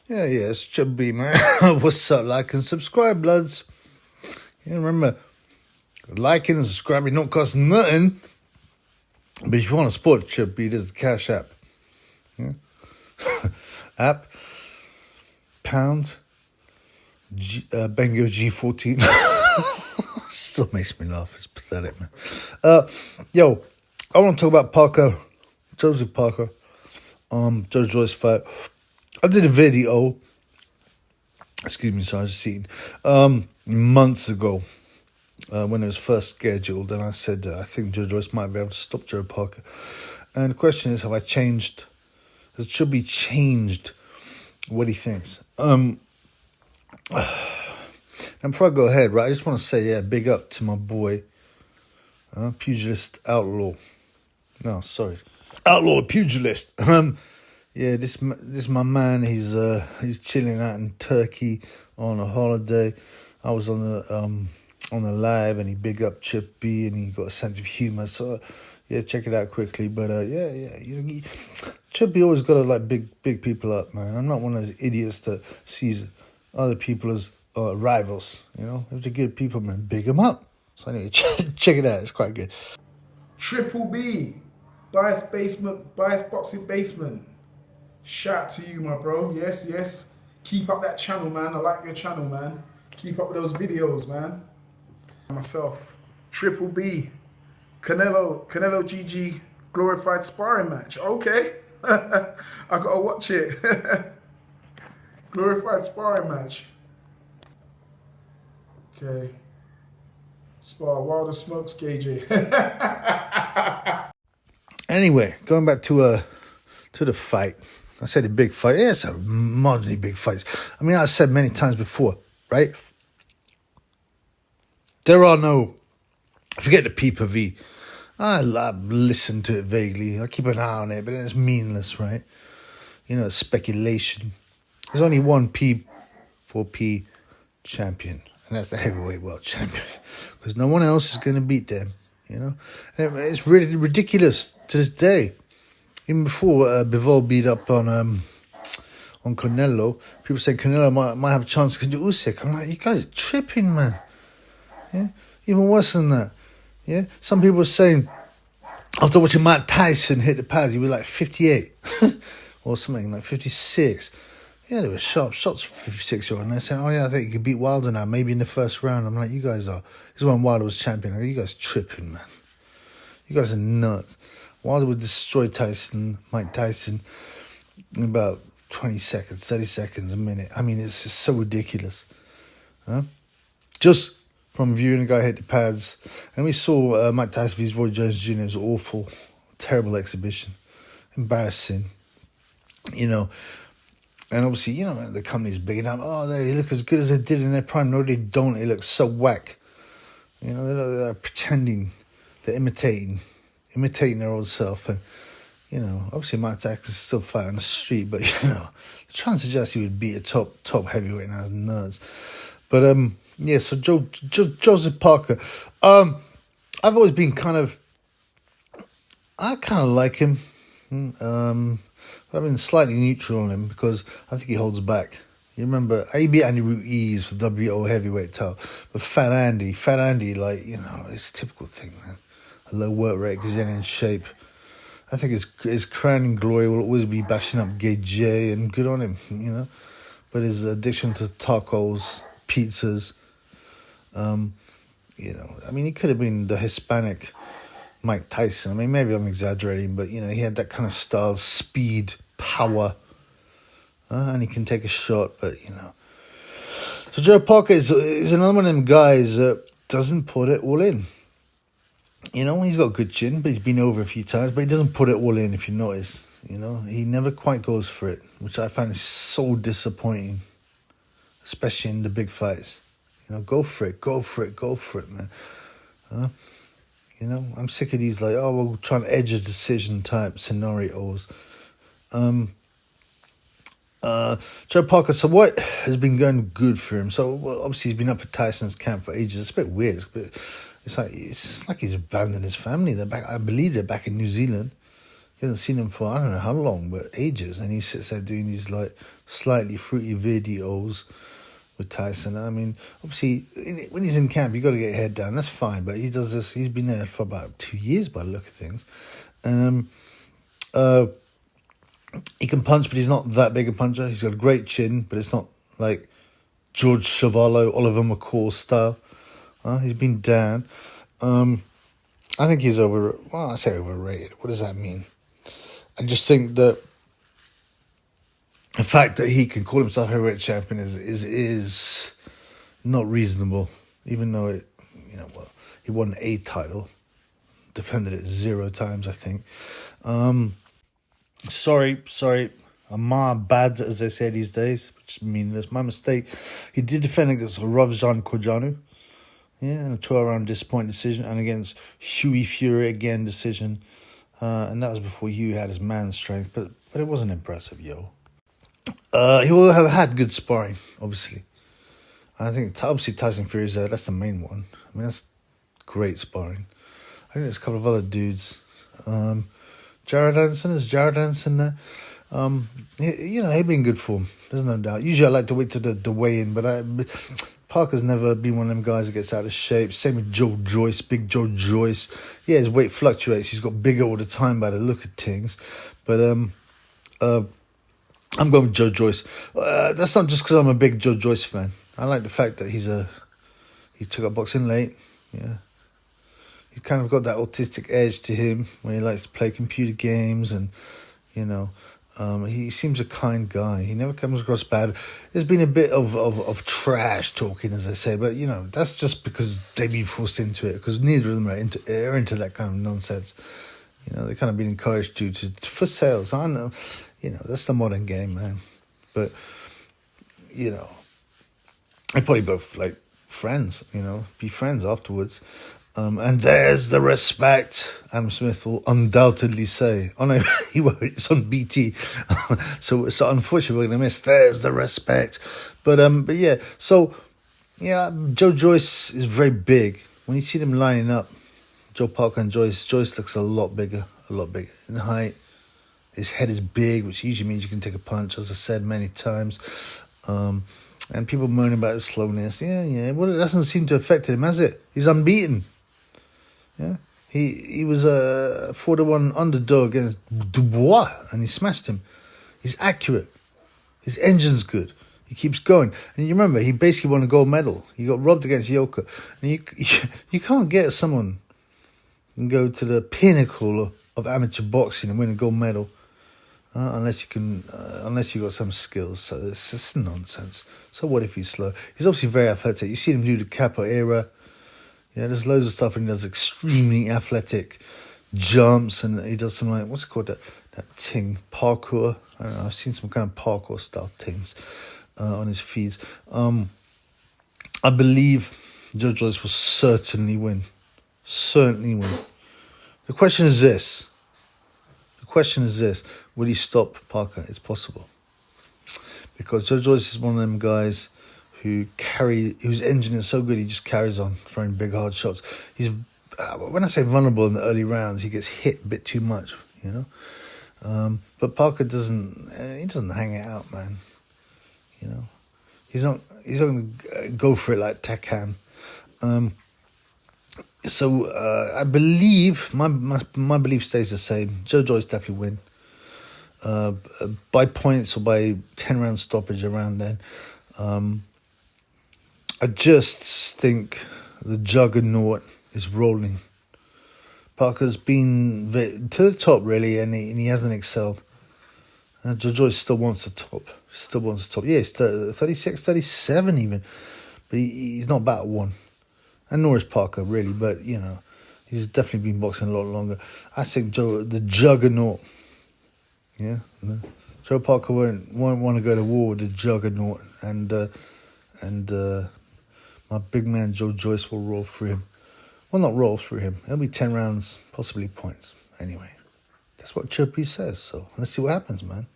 Yeah, it should be, man. What's up? Like and subscribe, bloods. Yeah, remember, liking and subscribing don't cost nothing. But if you want to support Chub B, there's the Cash App. Yeah? App, pound, Bengo G14. Still makes me laugh. It's pathetic, man. Yo, I want to talk about Parker, Joseph Parker, Joe Joyce fight. I did a video, excuse me, sorry, I was just eating, months ago when it was first scheduled, and I said I think Joe Joyce might be able to stop Joe Parker. And the question is, have I changed? It should be changed what he thinks. And before I go ahead, right, I just want to say, big up to my boy, Pugilist Outlaw. No, sorry, Outlaw Pugilist. This my man. He's chilling out in Turkey on a holiday. I was on the live, and he big up Chip B, and he got a sense of humor. So check it out quickly. But Chip B always got to like big people up, man. I'm not one of those idiots that sees other people as rivals. You know, if they're good people, man, big them up. So anyway, check it out. It's quite good. Triple B, Bias Boxing Basement. Shout out to you, my bro. Yes. Keep up that channel, man. I like your channel, man. Keep up with those videos, man. Myself, Triple B, Canelo GG glorified sparring match. Okay, I gotta watch it. Glorified sparring match. Okay. Spar Wilder Smokes KJ. Anyway, going back to the fight. I said a big fight. Yeah, it's a moderately big fight. I mean, I said many times before, right? There are no, forget the pay-per-view. I listen to it vaguely. I keep an eye on it, but it's meaningless, right? You know, it's speculation. There's only one P4P champion, and that's the heavyweight world champion, because no one else is going to beat them, you know? And it's really ridiculous to this day. Even before Bivol beat up on Canelo, people say Canelo might have a chance against Usyk. I'm like, you guys are tripping, man. Yeah, even worse than that. Yeah, some people were saying after watching Mike Tyson hit the pads, he was like 58 or something, like 56. Yeah, there were sharp shots for 56-year-old, and they're saying, "Oh yeah, I think he could beat Wilder now, maybe in the first round." I'm like, you guys are. This is when Wilder was champion. Like, you guys tripping, man. You guys are nuts. Wilder would destroy Mike Tyson, in about 20 seconds, 30 seconds, a minute. I mean, it's just so ridiculous. Huh? Just from viewing the guy hit the pads. And we saw Mike Tyson vs. Roy Jones Jr. It was awful, terrible exhibition. Embarrassing. You know, and obviously, you know, the company's big enough. Oh, they look as good as they did in their prime. No, they don't. They look so whack. You know, they're pretending, they're imitating their old self. And, you know, obviously Mike Tyson's still fighting on the street, but, you know, trying to suggest he would beat a top heavyweight now is nuts. But, so Joseph Parker. I've always been I kind of like him. But I've been slightly neutral on him because I think he holds back. You remember, he beat Andy Ruiz for WBO heavyweight title. But Fat Andy, like, you know, it's a typical thing, man. A low work rate because he's in shape. I think his crowning glory will always be bashing up Gay J, and good on him, you know. But his addiction to tacos, pizzas, you know, I mean, he could have been the Hispanic Mike Tyson. I mean, maybe I'm exaggerating, but, you know, he had that kind of style, speed, power, and he can take a shot, but, you know. So Joe Parker is another one of them guys that doesn't put it all in. You know, he's got a good chin, but he's been over a few times, but he doesn't put it all in, if you notice. You know, he never quite goes for it, which I find is so disappointing, especially in the big fights. You know, go for it, man. You know, I'm sick of these, like, oh, we're trying to edge a decision type scenarios. Joe Parker, so what has been going good for him? So, well, obviously he's been up at Tyson's camp for ages. It's a bit weird. It's like he's abandoned his family. They're back. I believe they're back in New Zealand. He hasn't seen him for I don't know how long, but ages. And he sits there doing these like slightly fruity videos with Tyson. I mean, obviously, when he's in camp, you got to get your head down. That's fine. But he does this. He's been there for about 2 years by the look of things. He can punch, but he's not that big a puncher. He's got a great chin, but it's not like George Chuvalo, Oliver McCall style. He's been down. I think he's I say overrated. What does that mean? I just think that the fact that he can call himself heavyweight champion is not reasonable. Even though he won a title, defended it 0 times, I think. Sorry. I'm my bad, as they say these days, which is meaningless. My mistake. He did defend against Ravjan Kojanu. Yeah, in a 12-round disappointing decision, and against Huey Fury again decision, and that was before Huey had his man strength, but it wasn't impressive, yo. He will have had good sparring, obviously. I think obviously Tyson Fury's there. That's the main one. I mean, that's great sparring. I think there's a couple of other dudes. Jared Anderson, is Jared Anderson there? He'd be in good form. There's no doubt. Usually I like to wait to the weigh-in, but Parker's never been one of them guys that gets out of shape. Same with Joe Joyce, big Joe Joyce. Yeah, his weight fluctuates. He's got bigger all the time by the look of things. But I'm going with Joe Joyce. That's not just because I'm a big Joe Joyce fan. I like the fact that he took up boxing late. Yeah, he's kind of got that autistic edge to him when he likes to play computer games, and he seems a kind guy. He never comes across bad. There's been a bit of trash talking, as I say, but that's just because they've been forced into it. Because neither of them are into that kind of nonsense. They kind of been encouraged for sales. I know, that's the modern game, man. But they're probably both like friends. Be friends afterwards. And there's the respect, Adam Smith will undoubtedly say. Oh no, he won't. It's on BT. so unfortunately we're going to miss there's the respect. But yeah. So, yeah, Joe Joyce is very big. When you see them lining up, Joe Parker and Joyce looks a lot bigger in height. His head is big, which usually means you can take a punch, as I said many times. And people moaning about his slowness. Yeah. Well, it doesn't seem to affect him, has it? He's unbeaten. Yeah, he was a 4-1 underdog against Dubois, and he smashed him. He's accurate. His engine's good. He keeps going. And you remember, he basically won a gold medal. He got robbed against Yoka. And you can't get someone and go to the pinnacle of amateur boxing and win a gold medal unless you got some skills. So it's just nonsense. So what if he's slow? He's obviously very athletic. You see him do the capoeira. Yeah, there's loads of stuff, and he does extremely athletic jumps, and he does some what's it called, that thing, parkour. I don't know, I've seen some kind of parkour style things on his feeds. I believe Joe Joyce will certainly win. The question is this. Will he stop Parker? It's possible. Because Joe Joyce is one of them guys whose engine is so good, he just carries on throwing big hard shots. He's when I say vulnerable in the early rounds, he gets hit a bit too much, But Parker doesn't hang it out, man. He's not going to go for it like Takam. So I believe my belief stays the same. Joe Joyce definitely win by points or by 10-round stoppage around then. I just think the juggernaut is rolling. Parker's been to the top, really, and he hasn't excelled. Joe Joyce still wants the top. Yeah, he's 36, 37 even. But he's not battle one. And nor is Parker, really. But, he's definitely been boxing a lot longer. I think the juggernaut. Yeah? Joe Parker won't want to go to war with the juggernaut. And my big man Joe Joyce will roll through him. Well, not roll through him. It'll be 10 rounds, possibly points. Anyway, that's what Chirpy says. So let's see what happens, man.